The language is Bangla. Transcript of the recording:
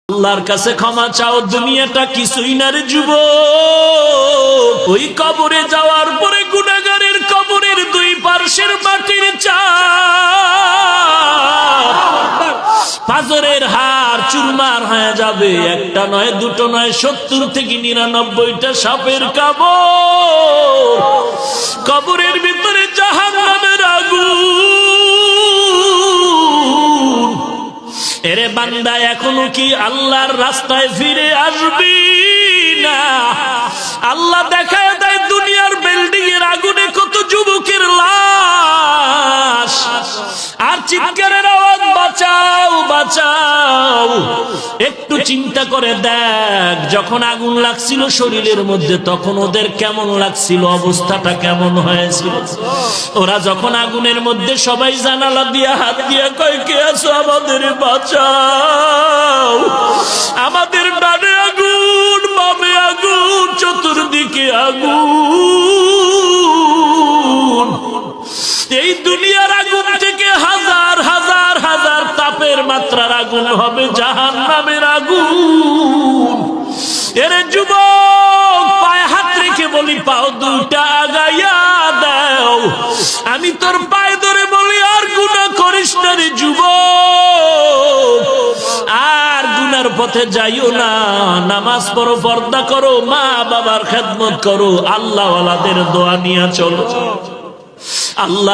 আল্লাহর কাছে ক্ষমা চাও, দুনিয়াটা কিছুই না রে যুবক। ওই কবরে যাওয়ার পরে গুনাহগারের কবরের দুই পার্শ্বের মাটির চাপ, পাথরের হাড় চুরমার হয়ে যাবে। একটা নয়, দুটো নয়, 70 থেকে 99টা সাপের কামড়। কবরের ভিতরে জাহান্নামের আগুন। এরে বান্দা, এখনো কি আল্লাহর রাস্তায় ফিরে আসবি না? আল্লাহ দেখায় দেয় দুনিয়ার বিল্ডিং এর আগুনে কত যুবকের লাশ, আর চিৎকারের আওয়াজ, বাঁচাও বাঁচাও। একটু চিন্তা করে দেখ, যখন আগুন লাগছিল শরীরের মধ্যে তখন ওদের কেমন লাগছিল, অবস্থাটা কেমন হয়েছিল। ওরা যখন আগুনের মধ্যে সবাই জানালা দিয়া হাত দিয়া কয়, কে আছো, আমাদের বাঁচাও। আমাদের ডানে আগুন, বামে আগুন, চতুর্দিকে আগুন। এই দুনিয়ার আগুন থেকে হাজার হাজার হাজার তাপের মাত্রার আগুন হবে জাহান্নামের আগুন। এরে যুবক, পায়ে হাত রেখে বলি, পাও দুইটা আগাইয়া দাও। আমি তোর পায়ে ধরে বলি, আর গুনাহ করিস না রে যুবক, আর গুনার পথে যাইও না। নামাজ পড়ো, পর্দা করো, মা বাবার খেদমত করো, আল্লাহওয়ালাদের দোয়া নিয়ে চলো। আল্লাহ